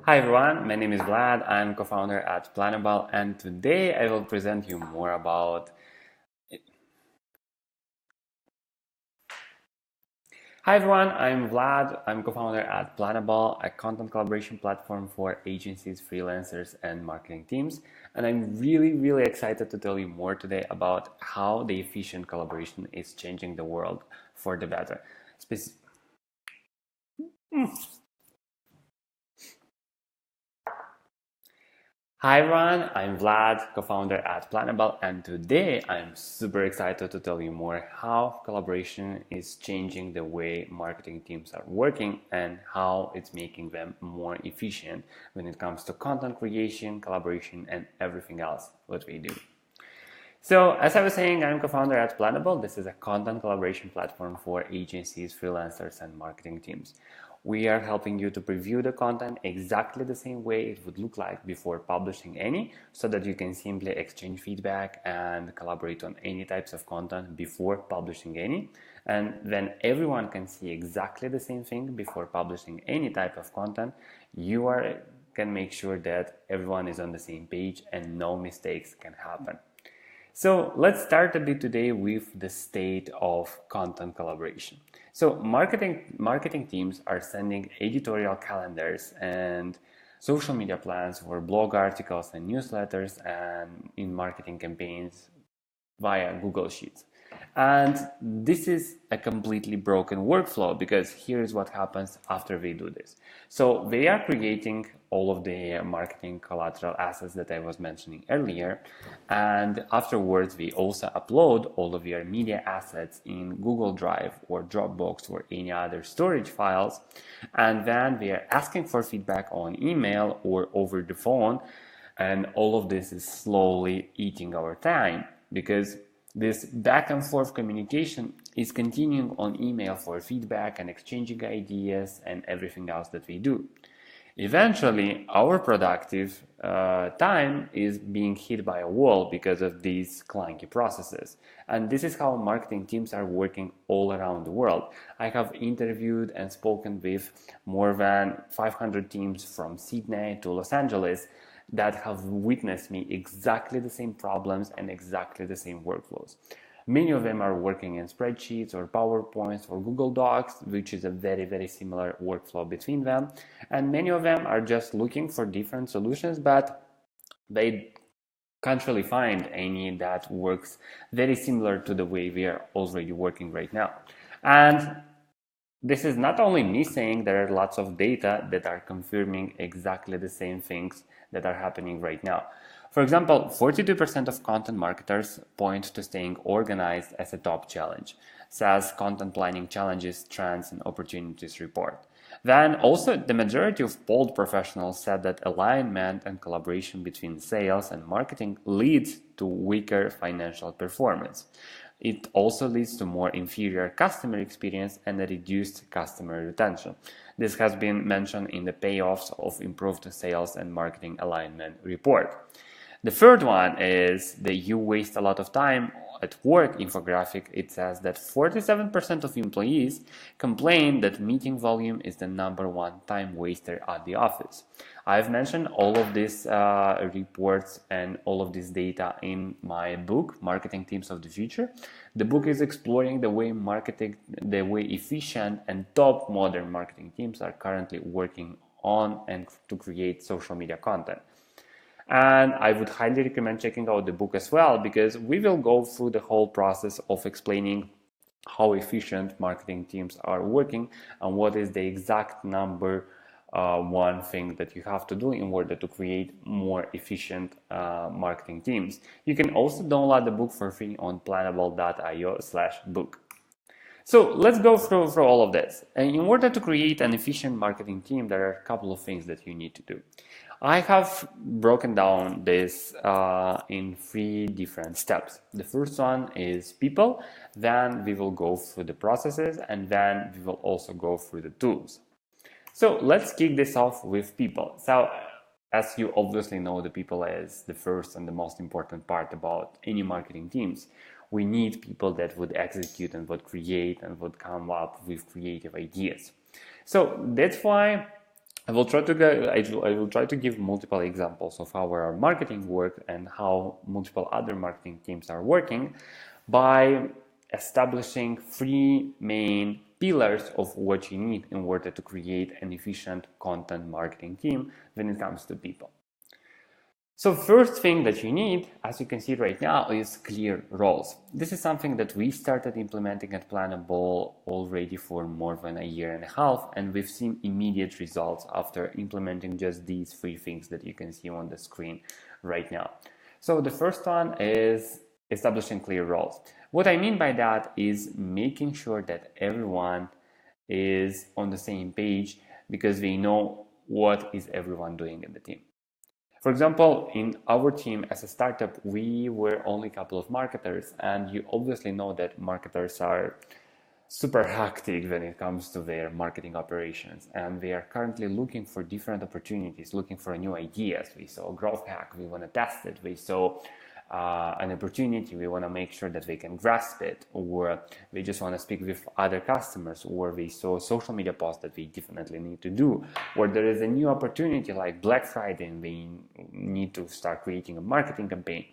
Hi everyone, my name is Vlad. I'm co-founder at Planable, and today I will present you more about. Hi everyone, I'm Vlad. I'm co-founder at Planable, a content collaboration platform for agencies, freelancers, and marketing teams. And I'm really excited to tell you more today about how the efficient collaboration is changing the world for the better. Spec- Hi everyone, I'm Vlad, co-founder at Planable, and today I'm super excited to tell you more how collaboration is changing the way marketing teams are working and how it's making them more efficient when it comes to content creation, collaboration, and everything else what we do. So, as I was saying, I'm co-founder at Planable. This is a content collaboration platform for agencies, freelancers, and marketing teams. We are helping you to preview the content exactly the same way it would look like before publishing any, so that you can simply exchange feedback and collaborate on any types of content before publishing any. And then everyone can see exactly the same thing before publishing any type of content. Can make sure that everyone is on the same page and no mistakes can happen. So let's start a bit today with the state of content collaboration. So marketing teams are sending editorial calendars and social media plans for blog articles and newsletters and in marketing campaigns via Google Sheets. And this is a completely broken workflow because here's what happens after they do this. So they are creating all of the marketing collateral assets that I was mentioning earlier. And afterwards, they also upload all of your media assets in Google Drive or Dropbox or any other storage files. And then they are asking for feedback on email or over the phone. And all of this is slowly eating our time because this back and forth communication is continuing on email for feedback and exchanging ideas and everything else that we do. Eventually, our productive time is being hit by a wall because of these clunky processes. And this is how marketing teams are working all around the world. I have interviewed and spoken with more than 500 teams from Sydney to Los Angeles that have witnessed me exactly the same problems and exactly the same workflows. Many of them are working in spreadsheets or PowerPoints or Google Docs, which is a very similar workflow between them. And many of them are just looking for different solutions, but they can't really find any that works very similar to the way we are already working right now. And this is not only me saying, there are lots of data that are confirming exactly the same things that are happening right now. For example, 42% of content marketers point to staying organized as a top challenge, says Content Planning Challenges, Trends and Opportunities report. Then also the majority of polled professionals said that alignment and collaboration between sales and marketing leads to weaker financial performance. It also leads to more inferior customer experience and a reduced customer retention. This has been mentioned in the payoffs of improved sales and marketing alignment report. The third one is the "you waste a lot of time at work" infographic. It says that 47% of employees complain that meeting volume is the number one time waster at the office. I've mentioned all of these reports and all of this data in my book, Marketing Teams of the Future. The book is exploring the way efficient and top modern marketing teams are currently working on and to create social media content. And I would highly recommend checking out the book as well, because we will go through the whole process of explaining how efficient marketing teams are working and what is the exact number one thing that you have to do in order to create more efficient marketing teams. You can also download the book for free on planable.io/book. So let's go through all of this. And in order to create an efficient marketing team, there are a couple of things that you need to do. I have broken down this in 3 different steps. The first one is people, then we will go through the processes, and then we will also go through the tools. So let's kick this off with people. So as you obviously know, the people is the first and the most important part about any marketing teams. We need people that would execute and would create and would come up with creative ideas. So that's why I will try to give multiple examples of how our marketing work and how multiple other marketing teams are working by establishing three main pillars of what you need in order to create an efficient content marketing team when it comes to people. So first thing that you need, as you can see right now, is clear roles. This is something that we started implementing at Planable already for more than a year and a half, and we've seen immediate results after implementing just these three things that you can see on the screen right now. So the first one is establishing clear roles. What I mean by that is making sure that everyone is on the same page because they know what is everyone doing in the team. For example, in our team as a startup, we were only a couple of marketers, and you obviously know that marketers are super hectic when it comes to their marketing operations, and they are currently looking for different opportunities, looking for new ideas. We saw a growth hack, we want to test it. We saw an opportunity, we want to make sure that they can grasp it, or we just want to speak with other customers, or we saw a social media post that we definitely need to do, or there is a new opportunity like Black Friday and we need to start creating a marketing campaign.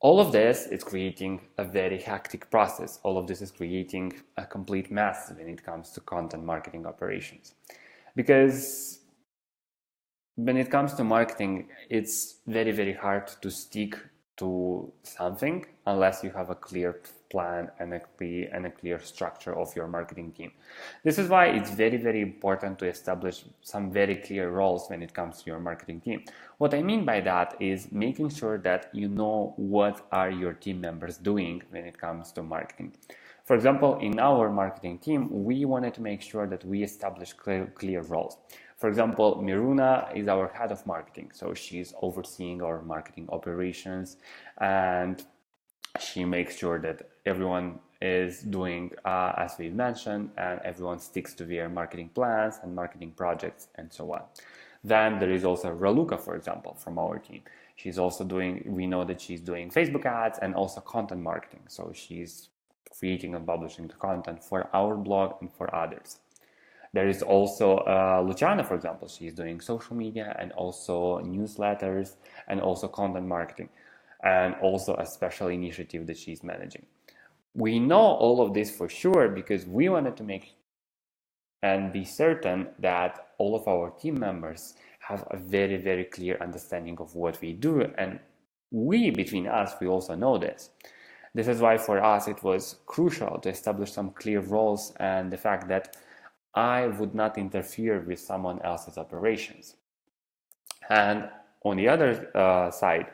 All of this is creating a very hectic process. All of this is creating a complete mess when it comes to content marketing operations. Because when it comes to marketing, it's very, very hard to stick to something unless you have a clear plan and a clear structure of your marketing team. This is why it's very, very important to establish some very clear roles when it comes to your marketing team. What I mean by that is making sure that you know what are your team members doing when it comes to marketing. For example, in our marketing team, we wanted to make sure that we establish clear roles. For example, Miruna is our head of marketing, so she's overseeing our marketing operations, and she makes sure that everyone is doing as we mentioned, and everyone sticks to their marketing plans and marketing projects and so on. Then there is also Raluca, for example, from our team. We know that she's doing Facebook ads and also content marketing, so she's creating and publishing the content for our blog and for others. There is also Luciana, for example. She's doing social media and also newsletters and also content marketing, and also a special initiative that she's managing. We know all of this for sure because we wanted to make and be certain that all of our team members have a very, very clear understanding of what we do. And between us, we also know this. This is why for us it was crucial to establish some clear roles and the fact that I would not interfere with someone else's operations. And on the other side,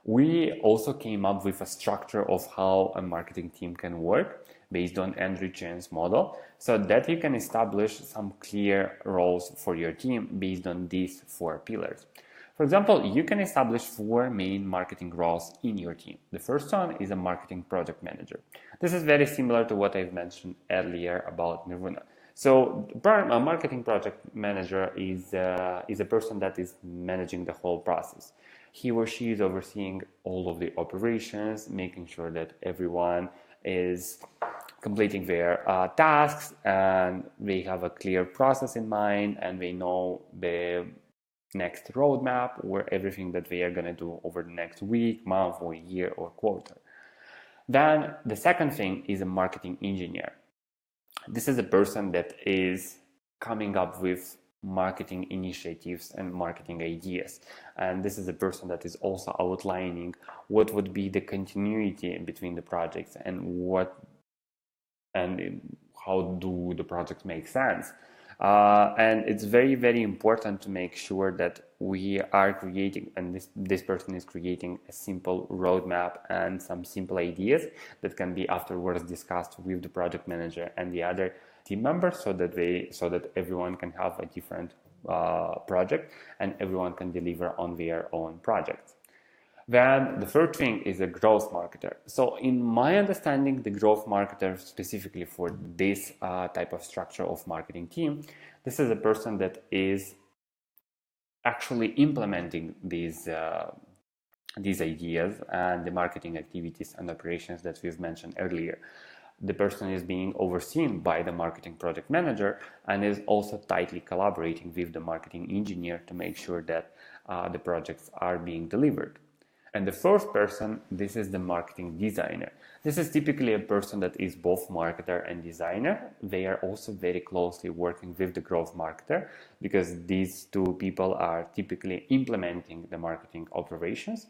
we also came up with a structure of how a marketing team can work based on Andrew Chen's model, so that you can establish some clear roles for your team based on these four pillars. For example, you can establish four main marketing roles in your team. The first one is a marketing project manager. This is very similar to what I've mentioned earlier about Miruna. So a marketing project manager is a person that is managing the whole process. He or she is overseeing all of the operations, making sure that everyone is completing their tasks and they have a clear process in mind and they know the next roadmap or everything that they are going to do over the next week, month, or year, or quarter. Then the second thing is a marketing engineer. This is a person that is coming up with marketing initiatives and marketing ideas. And this is a person that is also outlining what would be the continuity between the projects and how do the projects make sense. And it's very, very important to make sure that we are creating, and this person is creating a simple roadmap and some simple ideas that can be afterwards discussed with the project manager and the other team members, so that everyone can have a different project and everyone can deliver on their own projects. Then the third thing is a growth marketer. So in my understanding, the growth marketer specifically for this type of structure of marketing team, this is a person that is actually implementing these ideas and the marketing activities and operations that we've mentioned earlier. The person is being overseen by the marketing project manager and is also tightly collaborating with the marketing engineer to make sure that the projects are being delivered. And the fourth person, this is the marketing designer. This is typically a person that is both marketer and designer. They are also very closely working with the growth marketer because these two people are typically implementing the marketing operations.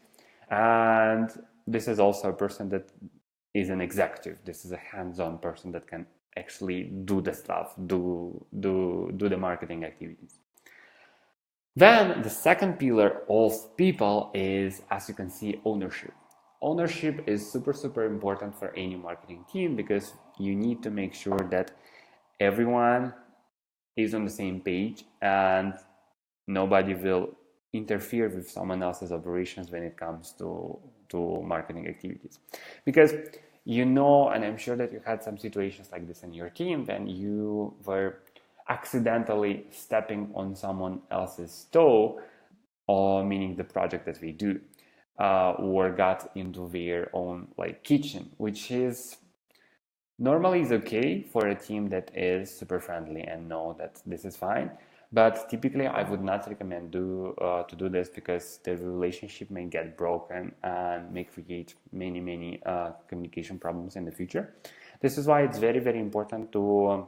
And this is also a person that is an executive. This is a hands-on person that can actually do the stuff, do the marketing activities. Then the second pillar of people is, as you can see, ownership. Ownership is super important for any marketing team because you need to make sure that everyone is on the same page and nobody will interfere with someone else's operations when it comes to marketing activities. Because you know, and I'm sure that you had some situations like this in your team when you were accidentally stepping on someone else's toe, or meaning the project that we do, or got into their own like kitchen, which is normally is okay for a team that is super friendly and know that this is fine. But typically, I would not recommend to do this because the relationship may get broken and may create many communication problems in the future. This is why it's very important to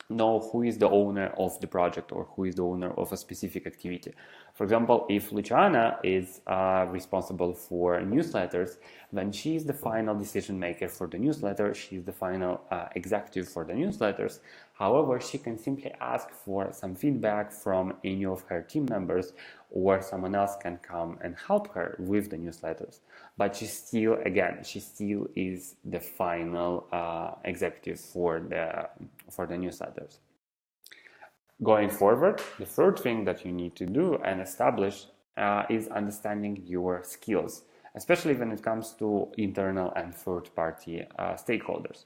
know who is the owner of the project or who is the owner of a specific activity. For example, if Luciana is responsible for newsletters, then she is the final decision maker for the newsletter. She is the final executive for the newsletters. However, she can simply ask for some feedback from any of her team members, or someone else can come and help her with the newsletters. But she still is the final executive for the newsletters. Going forward, the third thing that you need to do and establish is understanding your skills, especially when it comes to internal and third-party stakeholders.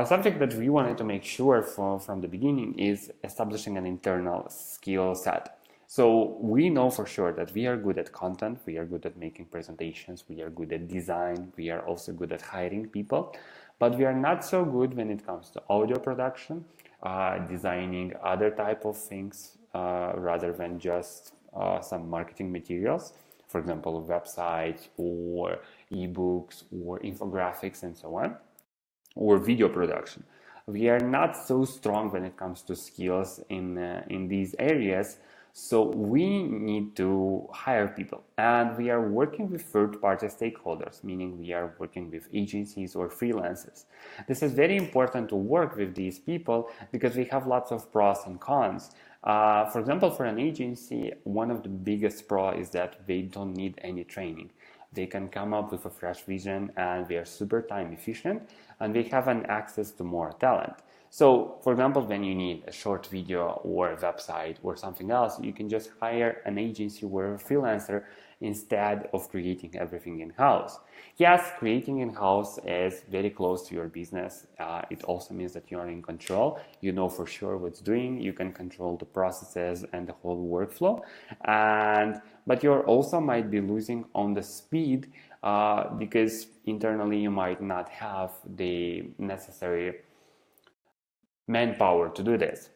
Something that we wanted to make sure from the beginning is establishing an internal skill set. So we know for sure that we are good at content, we are good at making presentations, we are good at design, we are also good at hiring people, but we are not so good when it comes to audio production, designing other type of things rather than just some marketing materials, for example, websites or ebooks or infographics and so on, or video production. We are not so strong when it comes to skills in these areas. So we need to hire people, and we are working with third-party stakeholders, meaning we are working with agencies or freelancers. This is very important to work with these people because we have lots of pros and cons. For example, for an agency, one of the biggest pros is that they don't need any training. They can come up with a fresh vision and they are super time efficient and they have an access to more talent. So, for example, when you need a short video or a website or something else, you can just hire an agency or a freelancer instead of creating everything in-house. Yes, creating in-house is very close to your business. It also means that you are in control. You know for sure what's doing. You can control the processes and the whole workflow. But you also might be losing on the speed because internally you might not have the necessary manpower to do this.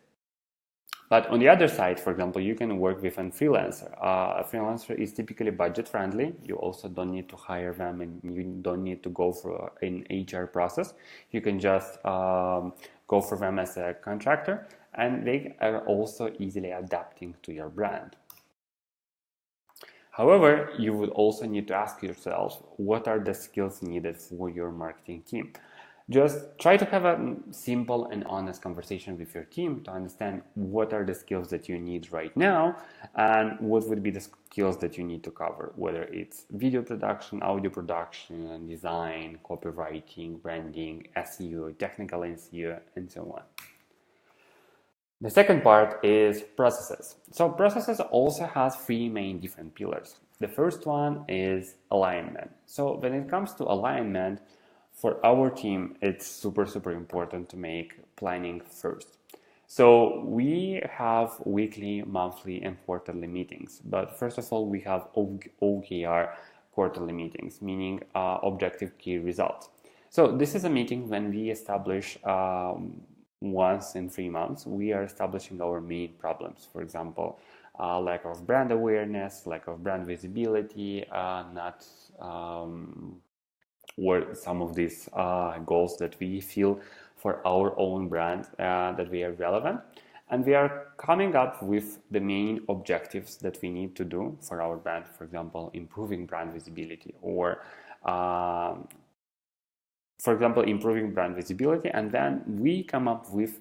But on the other side, for example, you can work with a freelancer. A freelancer is typically budget friendly. You also don't need to hire them and you don't need to go for an HR process. You can just go for them as a contractor, and they are also easily adapting to your brand. However, you would also need to ask yourself, what are the skills needed for your marketing team? Just try to have a simple and honest conversation with your team to understand what are the skills that you need right now and what would be the skills that you need to cover, whether it's video production, audio production, design, copywriting, branding, SEO, technical SEO, and so on. The second part is processes. So processes also has three main different pillars. The first one is alignment. So when it comes to alignment, for our team, it's super important to make planning first. So we have weekly, monthly, and quarterly meetings. But first of all, we have OKR quarterly meetings, meaning objective key results. So this is a meeting when we establish once in 3 months, we are establishing our main problems. For example, lack of brand awareness, lack of brand visibility, not or some of these goals that we feel for our own brand that we are relevant. And we are coming up with the main objectives that we need to do for our brand. For example, improving brand visibility or improving brand visibility, and then we come up with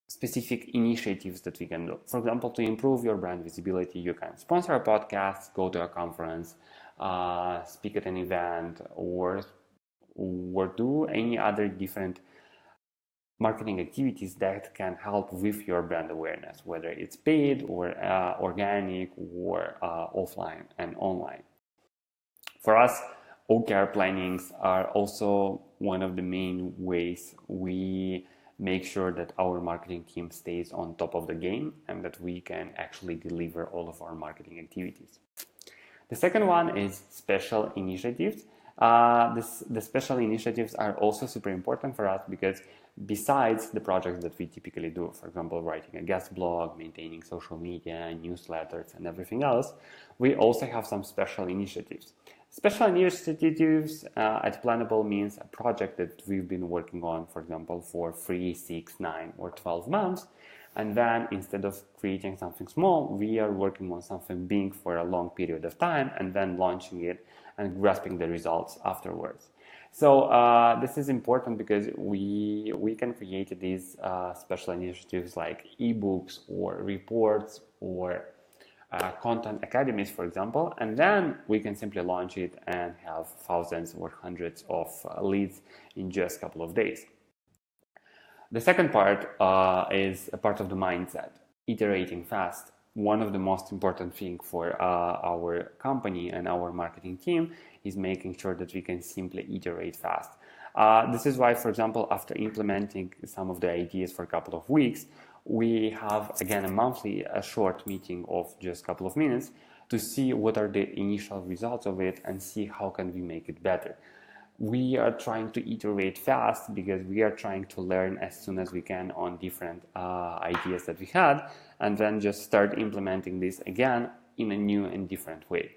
specific initiatives that we can do. For example, to improve your brand visibility, you can sponsor a podcast, go to a conference, speak at an event, or do any other different marketing activities that can help with your brand awareness, whether it's paid or organic or offline and online. For us, OKR plannings are also one of the main ways we make sure that our marketing team stays on top of the game and that we can actually deliver all of our marketing activities. The second one is special initiatives. The special initiatives are also super important for us because besides the projects that we typically do, for example, writing a guest blog, maintaining social media, newsletters, and everything else, we also have some special initiatives. Special initiatives at Planable means a project that we've been working on, for example, for 3, 6, 9, or 12 months. And then instead of creating something small, we are working on something big for a long period of time and then launching it and grasping the results afterwards. So this is important because we can create these special initiatives like ebooks or reports or content academies, for example, and then we can simply launch it and have thousands or hundreds of leads in just a couple of days. The second part is a part of the mindset, iterating fast. One of the most important things for our company and our marketing team is making sure that we can simply iterate fast. This is why, for example, after implementing some of the ideas for a couple of weeks, we have again a short meeting of just a couple of minutes to see what are the initial results of it and see how can we make it better. We are trying to iterate fast because we are trying to learn as soon as we can on different ideas that we had and then just start implementing this again in a new and different way.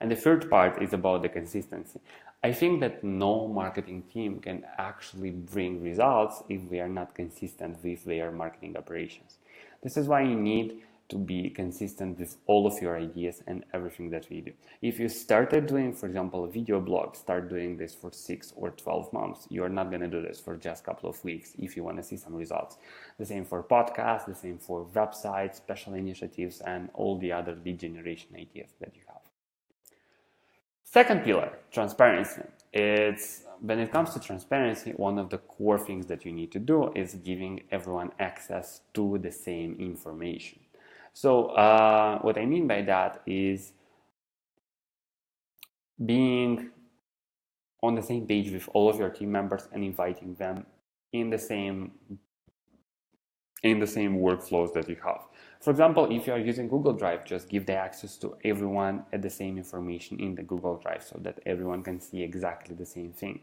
And the third part is about the consistency. I think that no marketing team can actually bring results if they are not consistent with their marketing operations. This is why you need to be consistent with all of your ideas and everything that we do. If you started doing, for example, a video blog, start doing this for 6 or 12 months. You are not going to do this for just a couple of weeks if you want to see some results. The same for podcasts, the same for websites, special initiatives, and all the other lead generation ideas that you have. Second pillar, transparency. When it comes to transparency, one of the core things that you need to do is giving everyone access to the same information. So what I mean by that is being on the same page with all of your team members and inviting them in the same workflows that you have. For example, if you are using Google Drive, just give the access to everyone at the same information in the Google Drive so that everyone can see exactly the same thing.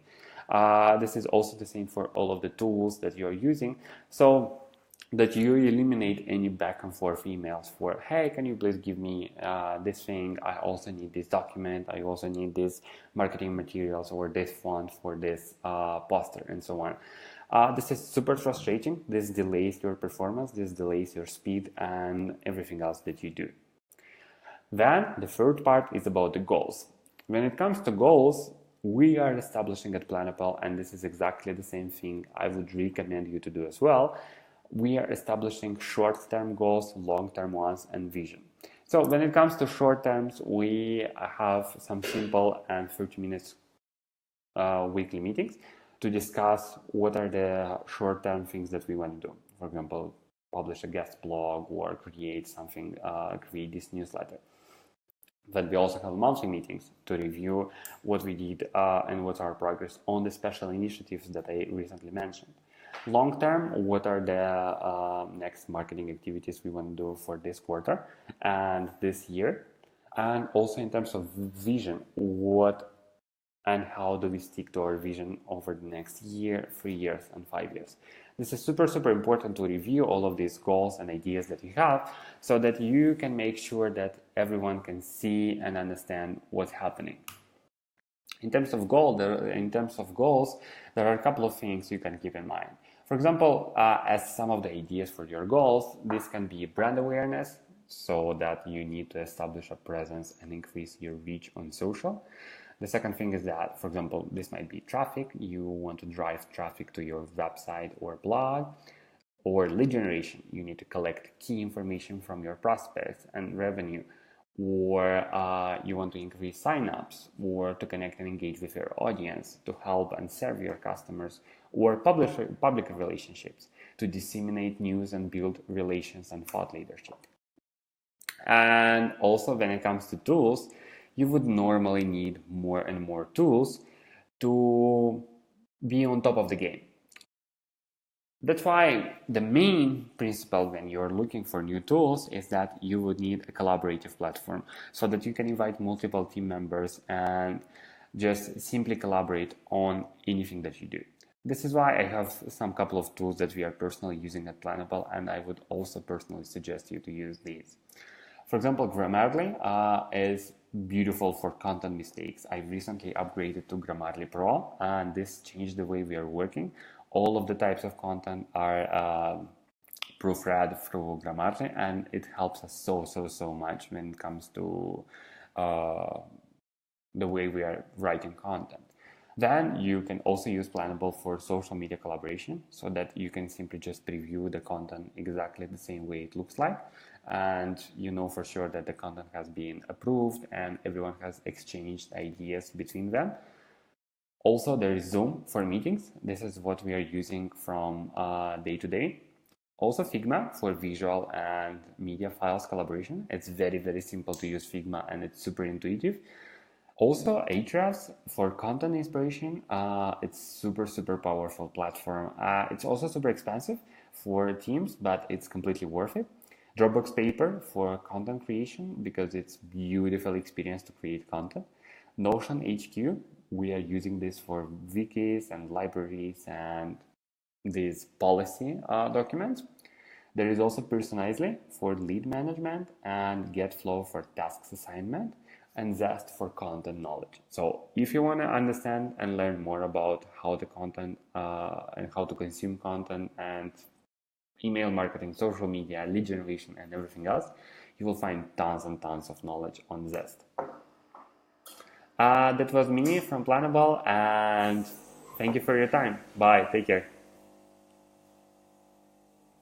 This is also the same for all of the tools that you're using, so that you eliminate any back and forth emails for, hey, can you please give me this thing? I also need this document. I also need this marketing materials or this font for this poster and so on. This is super frustrating. This delays your performance. This delays your speed and everything else that you do. Then the third part is about the goals. When it comes to goals, we are establishing at Planable, and this is exactly the same thing I would recommend you to do as well. We are establishing short-term goals, long-term ones, and vision. So when it comes to short terms, we have some simple and 30 minutes weekly meetings to discuss what are the short-term things that we want to do. For example, publish a guest blog or create something, create this newsletter. But we also have monthly meetings to review what we did and what's our progress on the special initiatives that I recently mentioned. Long term, what are the next marketing activities we want to do for this quarter and this year? And also in terms of vision, what and how do we stick to our vision over the next year, 3 years, and 5 years. This is super, super important to review all of these goals and ideas that you have so that you can make sure that everyone can see and understand what's happening. In terms of goals, there are a couple of things you can keep in mind. For example, as some of the ideas for your goals, this can be brand awareness, so that you need to establish a presence and increase your reach on social. The second thing is that, for example, this might be traffic. You want to drive traffic to your website or blog, or lead generation. You need to collect key information from your prospects and revenue, or you want to increase signups, or to connect and engage with your audience, to help and serve your customers, or public relationships, to disseminate news and build relations and thought leadership. And also, when it comes to tools, you would normally need more and more tools to be on top of the game. That's why the main principle when you're looking for new tools is that you would need a collaborative platform so that you can invite multiple team members and just simply collaborate on anything that you do. This is why I have some couple of tools that we are personally using at Planable, and I would also personally suggest you to use these. For example, Grammarly is beautiful for content mistakes. I recently upgraded to Grammarly Pro, and this changed the way we are working. All of the types of content are proofread through Grammarly, and it helps us so much when it comes to the way we are writing content. Then you can also use Planable for social media collaboration, so that you can simply just preview the content exactly the same way it looks like, and you know for sure that the content has been approved and everyone has exchanged ideas between them. Also, there is Zoom for meetings. This is what we are using from day to day. Also, Figma for visual and media files collaboration. It's very, very simple to use Figma, and it's super intuitive. Also, Ahrefs for content inspiration. It's super powerful platform. It's also super expensive for teams, but it's completely worth it. Dropbox Paper for content creation, because it's beautiful experience to create content. Notion HQ, we are using this for wikis and libraries and these policy documents. There is also Personalizely for lead management, and GetFlow for tasks assignment, and Zest for content knowledge. So if you want to understand and learn more about how the content and how to consume content and email marketing, social media, lead generation, and everything else, you will find tons and tons of knowledge on Zest. That was me from Planable, and thank you for your time. Bye. Take care.